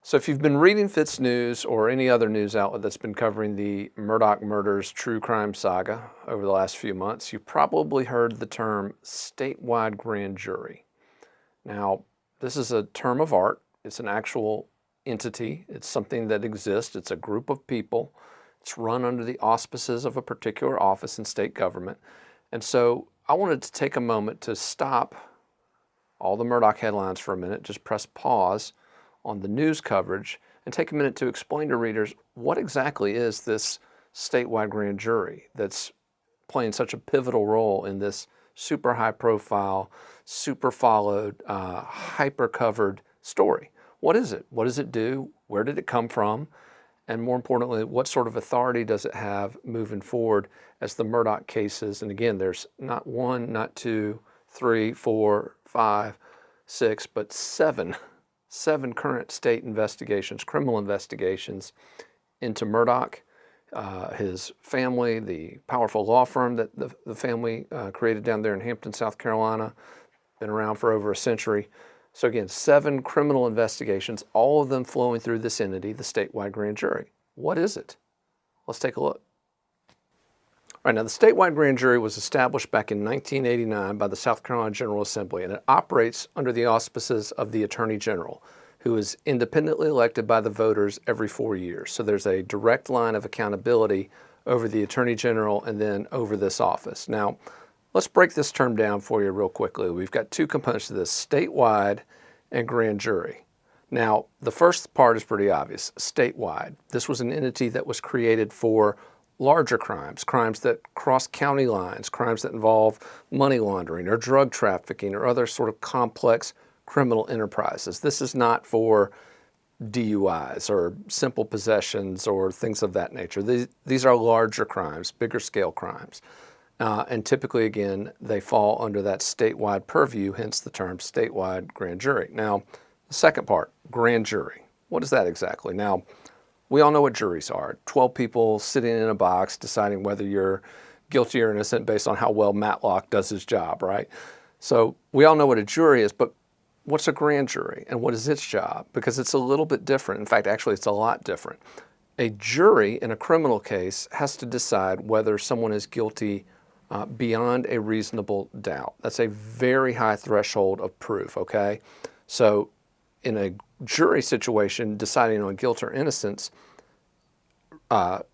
So if you've been reading FITSNews or any other news outlet that's been covering the Murdaugh murders true crime saga over the last few months, you've probably heard the term statewide grand jury. Now, this is a term of art. It's an actual entity. It's something that exists. It's a group of people. It's run under the auspices of a particular office in state government. And so I wanted to take a moment to stop all the Murdaugh headlines for a minute, just press pause on the news coverage and take a minute to explain to readers what exactly is this statewide grand jury that's playing such a pivotal role in this super high profile, super followed, hyper covered story. What is it? What does it do? Where did it come from? And more importantly, what sort of authority does it have moving forward as the Murdaugh cases? And again, there's not one, not two, 3, 4, 5, 6, but seven current state investigations, criminal investigations into Murdaugh, his family, the powerful law firm that the family created down there in Hampton, South Carolina, been around for over a century. So again, 7 criminal investigations, all of them flowing through this entity, the statewide grand jury. What is it? Let's take a look. All right, now the statewide grand jury was established back in 1989 by the South Carolina General Assembly, and it operates under the auspices of the Attorney General, who is independently elected by the voters every 4 years. So there's a direct line of accountability over the Attorney General and then over this office. Now, let's break this term down for you real quickly. We've got 2 components to this, statewide and grand jury. Now, the first part is pretty obvious, statewide. This was an entity that was created for larger crimes, crimes that cross county lines, crimes that involve money laundering or drug trafficking or other sort of complex criminal enterprises. This is not for DUIs or simple possessions or things of that nature. These are larger crimes, bigger scale crimes. And typically, again, they fall under that statewide purview, hence the term statewide grand jury. Now, the second part, grand jury. What is that exactly? Now, we all know what juries are. 12 people sitting in a box deciding whether you're guilty or innocent based on how well Matlock does his job, right? So we all know what a jury is, but what's a grand jury and what is its job? Because it's a little bit different. In fact, actually, it's a lot different. A jury in a criminal case has to decide whether someone is guilty beyond a reasonable doubt. That's a very high threshold of proof, okay? So in a jury situation, deciding on guilt or innocence,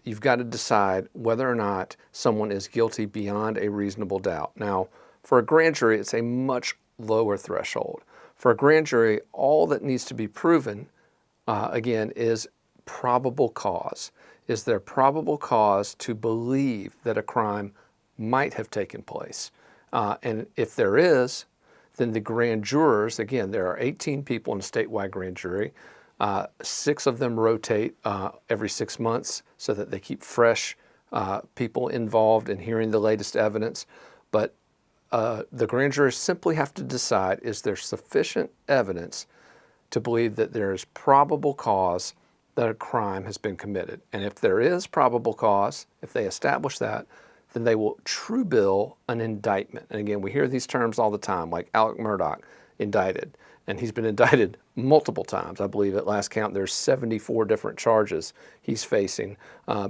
you've got to decide whether or not someone is guilty beyond a reasonable doubt. Now, for a grand jury, it's a much lower threshold. For a grand jury, all that needs to be proven, again, is probable cause. Is there probable cause to believe that a crime might have taken place? And if there is, then the grand jurors, again, there are 18 people in a statewide grand jury. 6 of them rotate every 6 months so that they keep fresh people involved in hearing the latest evidence. But the grand jurors simply have to decide, is there sufficient evidence to believe that there is probable cause that a crime has been committed? And if there is probable cause, if they establish that, then they will true bill an indictment. And again, we hear these terms all the time, like Alex Murdaugh indicted. And he's been indicted multiple times. I believe at last count there's 74 different charges he's facing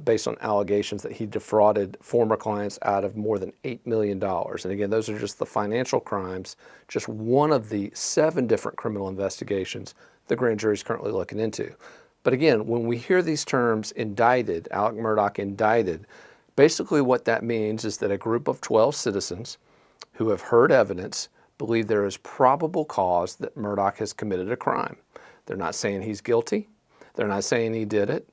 based on allegations that he defrauded former clients out of more than $8 million. And again, those are just the financial crimes, just one of the 7 different criminal investigations the grand jury is currently looking into. But again, when we hear these terms indicted, Alex Murdaugh indicted, basically what that means is that a group of 12 citizens who have heard evidence believe there is probable cause that Murdaugh has committed a crime. They're not saying he's guilty. They're not saying he did it.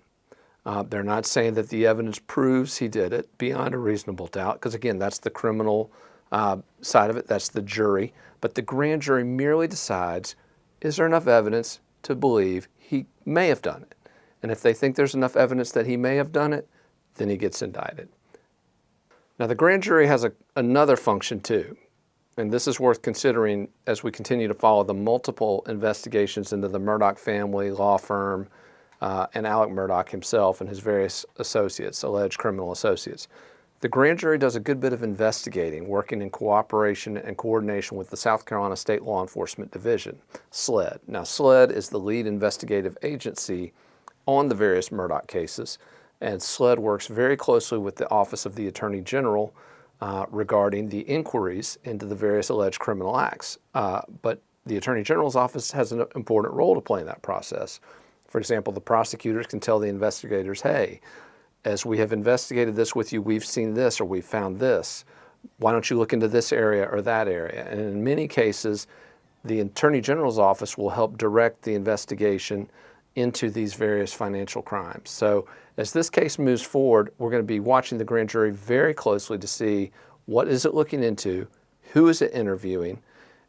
They're not saying that the evidence proves he did it beyond a reasonable doubt, because again, that's the criminal side of it. That's the jury. But the grand jury merely decides, is there enough evidence to believe he may have done it? And if they think there's enough evidence that he may have done it, then he gets indicted. Now, the grand jury has another function too, and this is worth considering as we continue to follow the multiple investigations into the Murdaugh family, law firm, and Alex Murdaugh himself and his various associates, alleged criminal associates. The grand jury does a good bit of investigating, working in cooperation and coordination with the South Carolina State Law Enforcement Division, SLED. Now, SLED is the lead investigative agency on the various Murdaugh cases, and SLED works very closely with the Office of the Attorney General regarding the inquiries into the various alleged criminal acts. But the Attorney General's office has an important role to play in that process. For example, the prosecutors can tell the investigators, hey, as we have investigated this with you, we've seen this or we've found this. Why don't you look into this area or that area? And in many cases, the Attorney General's office will help direct the investigation into these various financial crimes. So as this case moves forward, we're going to be watching the grand jury very closely to see what is it looking into, who is it interviewing,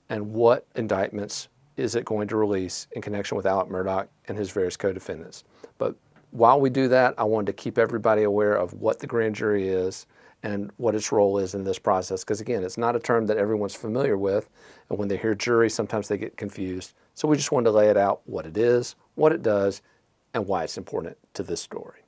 and what indictments is it going to release in connection with Alec Murdaugh and his various co-defendants. But while we do that, I wanted to keep everybody aware of what the grand jury is and what its role is in this process. Because again, it's not a term that everyone's familiar with. And when they hear jury, sometimes they get confused. So we just wanted to lay it out, what it is, what it does, and why it's important to this story.